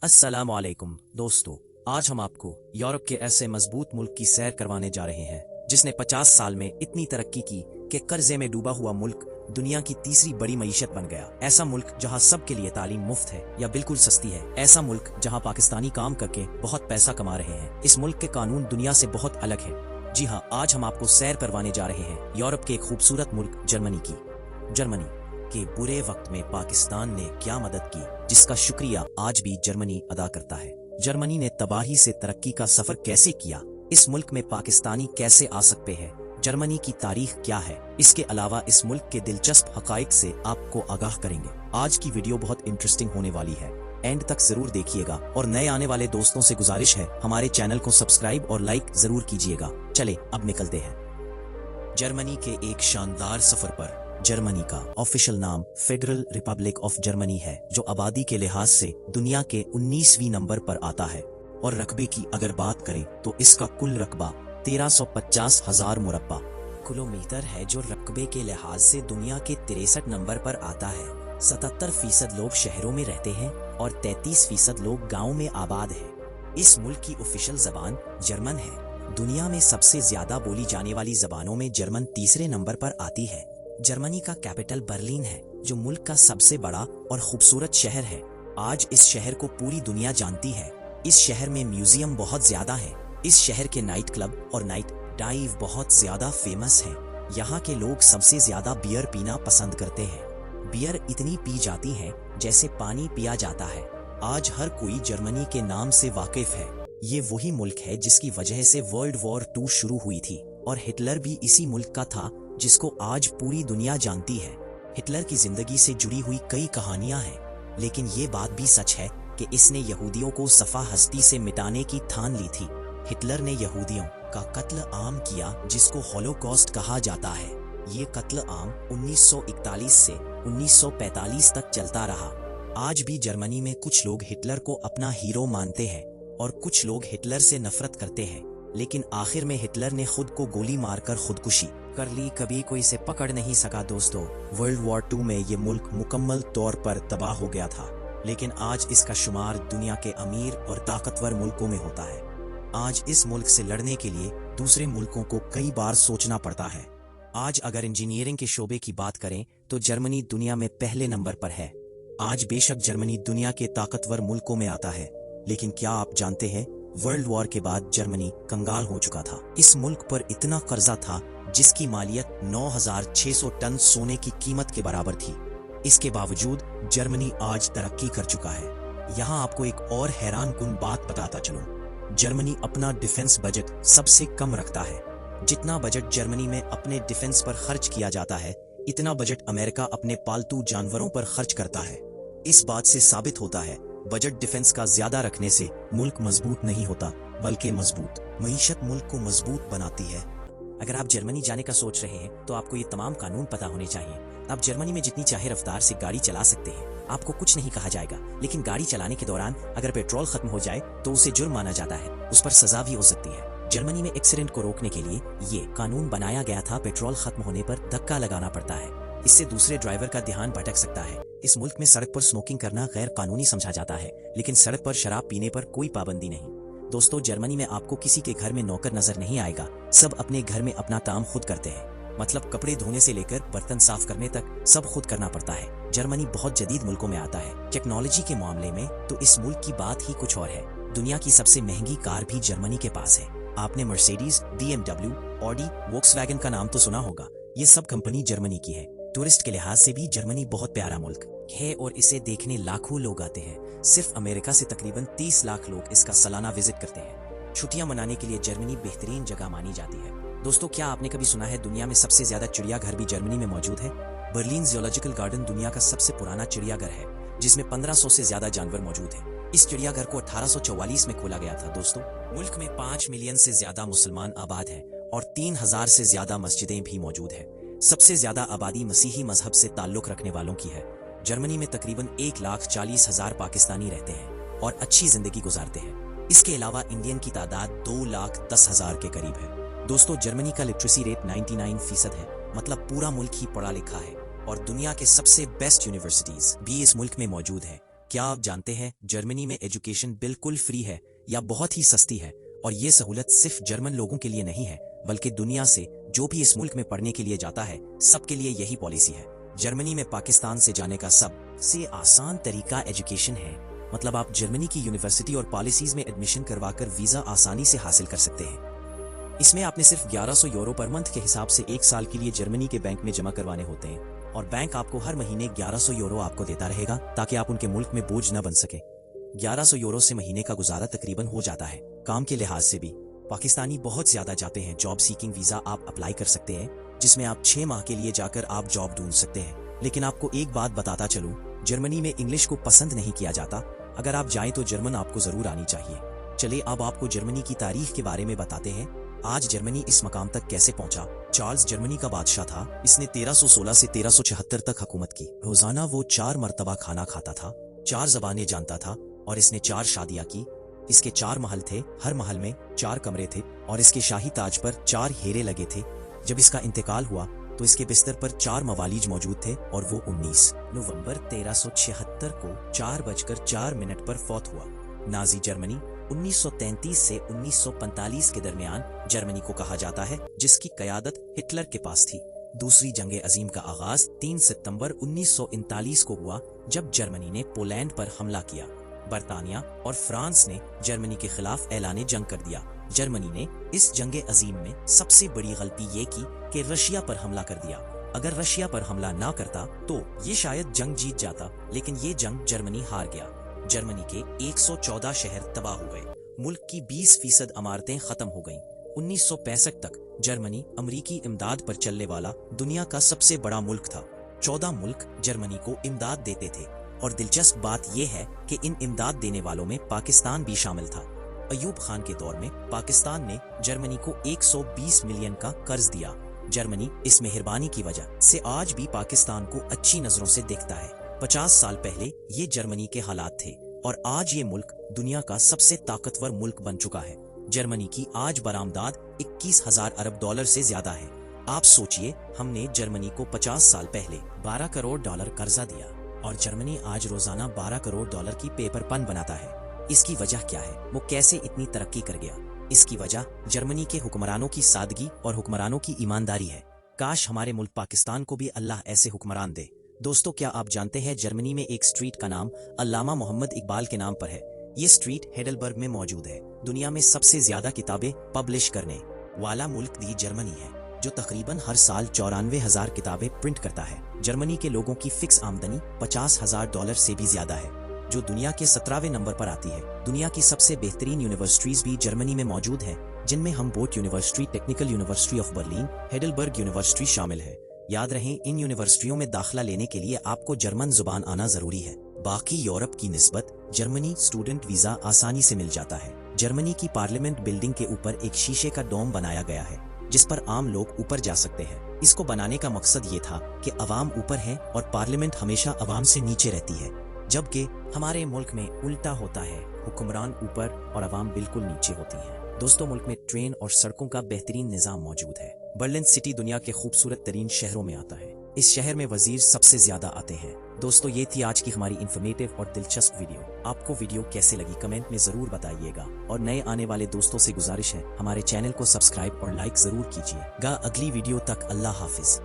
अस्सलाम वालेकुम दोस्तों, आज हम आपको यूरोप के ऐसे मजबूत मुल्क की सैर करवाने जा रहे हैं जिसने 50 साल में इतनी तरक्की की कि कर्जे में डूबा हुआ मुल्क दुनिया की तीसरी बड़ी मईशत बन गया। ऐसा मुल्क जहां सबके लिए तालीम मुफ्त है या बिल्कुल सस्ती है। ऐसा मुल्क जहां पाकिस्तानी काम करके बहुत पैसा कमा रहे हैं। इस मुल्क के कानून दुनिया से बहुत अलग है। जी हाँ, आज हम आपको सैर करवाने जा रहे हैं यूरोप के एक खूबसूरत मुल्क जर्मनी की। जर्मनी के बुरे वक्त में पाकिस्तान ने क्या मदद की जिसका शुक्रिया आज भी जर्मनी अदा करता है। जर्मनी ने तबाही से तरक्की का सफर कैसे किया, इस मुल्क में पाकिस्तानी कैसे आ सकते हैं, जर्मनी की तारीख क्या है, इसके अलावा इस मुल्क के दिलचस्प हकाइक से आपको आगाह करेंगे। आज की वीडियो बहुत इंटरेस्टिंग होने वाली है, एंड तक जरूर देखिएगा। और नए आने वाले दोस्तों से गुजारिश है हमारे चैनल को सब्सक्राइब और लाइक जरूर कीजिएगा। चले अब निकलते हैं जर्मनी के एक शानदार सफर पर। जर्मनी का ऑफिशियल नाम फेडरल रिपब्लिक ऑफ जर्मनी है, जो आबादी के लिहाज से दुनिया के 19वीं नंबर पर आता है। और रकबे की अगर बात करें तो इसका कुल रकबा 1350,000 मुरब्बा किलोमीटर है, जो रकबे के लिहाज से दुनिया के 63 नंबर पर आता है। 77% लोग शहरों में रहते हैं और 33% लोग गाँव में आबाद है। इस मुल्क की ऑफिशियल जबान जर्मन है। दुनिया में सबसे ज्यादा बोली जाने वाली जबानों में जर्मन तीसरे नंबर पर आती है। जर्मनी का कैपिटल बर्लिन है, जो मुल्क का सबसे बड़ा और खूबसूरत शहर है। आज इस शहर को पूरी दुनिया जानती है। इस शहर में म्यूजियम बहुत ज्यादा है। इस शहर के नाइट क्लब और नाइट डाइव बहुत ज्यादा फेमस है। यहाँ के लोग सबसे ज्यादा बियर पीना पसंद करते हैं। बियर इतनी पी जाती है जैसे पानी पिया जाता है। आज हर कोई जर्मनी के नाम से वाकिफ है। ये वही मुल्क है जिसकी वजह से वर्ल्ड वॉर 2 शुरू हुई थी, और हिटलर भी इसी मुल्क का था, जिसको आज पूरी दुनिया जानती है। हिटलर की जिंदगी से जुड़ी हुई कई कहानियां हैं, लेकिन ये बात भी सच है कि इसने यहूदियों को सफा हस्ती से मिटाने की ठान ली थी। हिटलर ने यहूदियों का कत्ल आम किया, जिसको हॉलोकॉस्ट कहा जाता है। ये कत्ल आम 1941 से 1945 तक चलता रहा। आज भी जर्मनी में कुछ लोग हिटलर को अपना हीरो मानते हैं और कुछ लोग हिटलर से नफरत करते हैं, लेकिन आखिर में हिटलर ने खुद को गोली मारकर खुदकुशी कर ली। कभी कोई इसे पकड़ नहीं सका। दोस्तों, वर्ल्ड वॉर 2 में ये मुल्क मुकम्मल तौर पर तबाह हो गया था, लेकिन आज इसका शुमार दुनिया के अमीर और ताकतवर मुल्कों में होता है। आज इस मुल्क से लड़ने के लिए दूसरे मुल्कों को कई बार सोचना पड़ता है। आज अगर इंजीनियरिंग के शोबे की बात करें तो जर्मनी दुनिया में पहले नंबर पर है। आज बेशक जर्मनी दुनिया के ताकतवर मुल्कों में आता है, लेकिन क्या आप जानते हैं, वर्ल्ड वॉर के बाद जर्मनी कंगाल हो चुका था। इस मुल्क पर इतना कर्जा था जिसकी मालियत 9,600 टन सोने की कीमत के बराबर थी। इसके बावजूद जर्मनी आज तरक्की कर चुका है। यहाँ आपको एक और हैरानकुन बात बताता चलूं, जर्मनी अपना डिफेंस बजट सबसे कम रखता है। जितना बजट जर्मनी में अपने डिफेंस पर खर्च किया जाता है, इतना बजट अमेरिका अपने पालतू जानवरों पर खर्च करता है। इस बात से साबित होता है, बजट डिफेंस का ज्यादा रखने से मुल्क मजबूत नहीं होता, बल्कि मजबूत मईशत मुल्क को मजबूत बनाती है। अगर आप जर्मनी जाने का सोच रहे हैं तो आपको ये तमाम कानून पता होने चाहिए। आप जर्मनी में जितनी चाहे रफ्तार से गाड़ी चला सकते हैं, आपको कुछ नहीं कहा जाएगा, लेकिन गाड़ी चलाने के दौरान अगर पेट्रोल खत्म हो जाए तो उसे जुर्म माना जाता है, उस पर सजा भी हो सकती है। जर्मनी में एक्सीडेंट को रोकने के लिए ये कानून बनाया गया था। पेट्रोल खत्म होने पर धक्का लगाना पड़ता है, इससे दूसरे ड्राइवर का ध्यान भटक सकता है। इस मुल्क में सड़क पर स्मोकिंग करना गैर कानूनी समझा जाता है, लेकिन सड़क पर शराब पीने पर कोई पाबंदी नहीं। दोस्तों, जर्मनी में आपको किसी के घर में नौकर नजर नहीं आएगा। सब अपने घर में अपना काम खुद करते हैं, मतलब कपड़े धोने से लेकर बर्तन साफ करने तक सब खुद करना पड़ता है। जर्मनी बहुत जदीद मुल्कों में आता है। टेक्नोलॉजी के मामले में तो इस मुल्क की बात ही कुछ और है। दुनिया की सबसे महंगी कार भी जर्मनी के पास है। आपने मर्सिडीज, BMW, ऑडी, वोक्सवैगन का नाम तो सुना होगा। ये सब कंपनी जर्मनी की है। टूरिस्ट के लिहाज से भी जर्मनी बहुत प्यारा मुल्क है और इसे देखने लाखों लोग आते हैं। सिर्फ अमेरिका से तकरीबन 30 लाख लोग इसका सालाना विजिट करते हैं। छुट्टियां मनाने के लिए जर्मनी बेहतरीन जगह मानी जाती है। दोस्तों, क्या आपने कभी सुना है दुनिया में सबसे ज्यादा चिड़ियाघर भी जर्मनी में मौजूद है? बर्लिन जियोलॉजिकल गार्डन दुनिया का सबसे पुराना चिड़ियाघर है, जिसमें 1500 से ज्यादा जानवर मौजूद है। इस चिड़ियाघर को 1844 में खोला गया था। दोस्तों, मुल्क में 5 मिलियन से ज्यादा मुसलमान आबाद है और 3000 से ज्यादा मस्जिदें भी मौजूद है। सबसे ज्यादा आबादी मसीही मजहब से ताल्लुक रखने वालों की है। जर्मनी में तकरीबन 1,40,000 पाकिस्तानी रहते हैं और अच्छी जिंदगी गुजारते हैं। इसके अलावा इंडियन की तादाद 2,10,000 के करीब है। दोस्तों, जर्मनी का लिटरेसी रेट 99% है, मतलब पूरा मुल्क ही पढ़ा लिखा है। और दुनिया के सबसे बेस्ट यूनिवर्सिटीज भी इस मुल्क में मौजूद है। क्या आप जानते हैं जर्मनी में एजुकेशन बिल्कुल फ्री है या बहुत ही सस्ती है? और ये सहूलत सिर्फ जर्मन लोगों के लिए नहीं है, बल्कि दुनिया से जो भी इस मुल्क में पढ़ने के लिए जाता है सबके लिए यही पॉलिसी है। जर्मनी में पाकिस्तान से जाने का सबसे आसान तरीका एजुकेशन है। मतलब आप जर्मनी की यूनिवर्सिटी और पॉलिसीज में एडमिशन करवाकर वीजा आसानी से हासिल कर सकते हैं। इसमें आपने सिर्फ 1100 यूरो पर मंथ के हिसाब से 1 साल के लिए जर्मनी के बैंक में जमा करवाने होते हैं और बैंक आपको हर महीने 1100 यूरो आपको देता रहेगा ताकि आप उनके मुल्क में बोझ न बन सके। 1100 यूरो से महीने का गुजारा तकरीबन हो जाता है। काम के लिहाज से भी पाकिस्तानी बहुत ज्यादा जाते हैं। जॉब सीकिंग वीजा आप अप्लाई कर सकते हैं, जिसमें आप 6 माह के लिए जाकर आप जॉब ढूंढ सकते हैं। लेकिन आपको एक बात बताता चलूं, जर्मनी में इंग्लिश को पसंद नहीं किया जाता। अगर आप जाएं तो जर्मन आपको जरूर आनी चाहिए। चलिए अब आपको जर्मनी की तारीख के बारे में बताते हैं। आज जर्मनी इस मकाम तक कैसे पहुंचा। चार्ल्स जर्मनी का बादशाह था। इसने 1316 से 1376 तक हुकूमत की। रोजाना वो 4 मरतबा खाना खाता था, 4 ज़बानें जानता था और इसने 4 शादियां की। इसके 4 महल थे, हर महल में 4 कमरे थे और इसके शाही ताज पर 4 हीरे लगे थे। जब इसका इंतकाल हुआ तो इसके बिस्तर पर 4 मवालीज मौजूद थे और वो 19 नवंबर 1376 को 4:04 पर फौत हुआ। नाजी जर्मनी 1933 से 1945 के दरमियान जर्मनी को कहा जाता है, जिसकी क़यादत हिटलर के पास थी। दूसरी जंग अजीम का आगाज 3 सितंबर 1939 को हुआ, जब जर्मनी ने पोलैंड पर हमला किया। बरतानिया और फ्रांस ने जर्मनी के खिलाफ ऐलान जंग कर दिया। जर्मनी ने इस जंग अजीम में सबसे बड़ी गलती ये की कि रशिया पर हमला कर दिया। अगर रशिया पर हमला ना करता तो ये शायद जंग जीत जाता, लेकिन ये जंग जर्मनी हार गया। जर्मनी के 114 शहर तबाह हो गए। मुल्क की 20% इमारतें खत्म हो गईं। 1965 तक जर्मनी अमरीकी इमदाद पर चलने वाला दुनिया का सबसे बड़ा मुल्क था। 14 मुल्क जर्मनी को इमदाद देते थे और दिलचस्प बात यह है कि इन इमदाद देने वालों में पाकिस्तान भी शामिल था। अयूब खान के दौर में पाकिस्तान ने जर्मनी को 120 मिलियन का कर्ज दिया। जर्मनी इस मेहरबानी की वजह से आज भी पाकिस्तान को अच्छी नजरों से देखता है। 50 साल पहले ये जर्मनी के हालात थे और आज ये मुल्क दुनिया का सबसे ताकतवर मुल्क बन चुका है। जर्मनी की आज बरामदाद 21,000 अरब डॉलर से ज्यादा है। आप सोचिए, हमने जर्मनी को 50 साल पहले $12 करोड़ कर्जा दिया और जर्मनी आज रोजाना $12 करोड़ की पेपर पन बनाता है। इसकी वजह क्या है? वो कैसे इतनी तरक्की कर गया? इसकी वजह जर्मनी के हुक्मरानों की सादगी और हुक्मरानों की ईमानदारी है। काश हमारे मुल्क पाकिस्तान को भी अल्लाह ऐसे हुक्मरान दे। दोस्तों, क्या आप जानते हैं जर्मनी में एक स्ट्रीट का नाम अल्लामा मोहम्मद इकबाल के नाम पर है। ये स्ट्रीट हेडलबर्ग में मौजूद है। दुनिया में सबसे ज्यादा किताबें पब्लिश करने वाला मुल्क भी जर्मनी है, जो तकरीबन हर साल 94,000 किताबें प्रिंट करता है। जर्मनी के लोगों की फिक्स आमदनी $50,000 से भी ज्यादा है, जो दुनिया के 17वें नंबर पर आती है। दुनिया की सबसे बेहतरीन यूनिवर्सिटीज भी जर्मनी में मौजूद हैं, जिनमें Humboldt university, technical university of Berlin, Heidelberg university शामिल है। याद रहे, इन यूनिवर्सिटियों में दाखिला लेने के लिए आपको जर्मन जुबान आना जरूरी है। बाकी यूरोप की निस्बत जर्मनी स्टूडेंट वीजा आसानी से मिल जाता है। जर्मनी की पार्लियामेंट बिल्डिंग के ऊपर एक शीशे का डोम बनाया गया है, जिस पर आम लोग ऊपर जा सकते हैं। इसको बनाने का मकसद ये था कि अवाम ऊपर है और पार्लियामेंट हमेशा अवाम से नीचे रहती है, जबकि हमारे मुल्क में उल्टा होता है, हुक्मरान ऊपर और अवाम बिल्कुल नीचे होती है। दोस्तों, मुल्क में ट्रेन और सड़कों का बेहतरीन निजाम मौजूद है। बर्लिन सिटी दुनिया के खूबसूरत तरीन शहरों में आता है। इस शहर में वजीर सबसे ज्यादा आते हैं। दोस्तों, ये थी आज की हमारी इन्फॉर्मेटिव और दिलचस्प वीडियो। आपको वीडियो कैसे लगी कमेंट में जरूर बताइएगा और नए आने वाले दोस्तों से गुजारिश है, हमारे चैनल को सब्सक्राइब और लाइक जरूर कीजिएगा। अगली वीडियो तक अल्लाह हाफिज।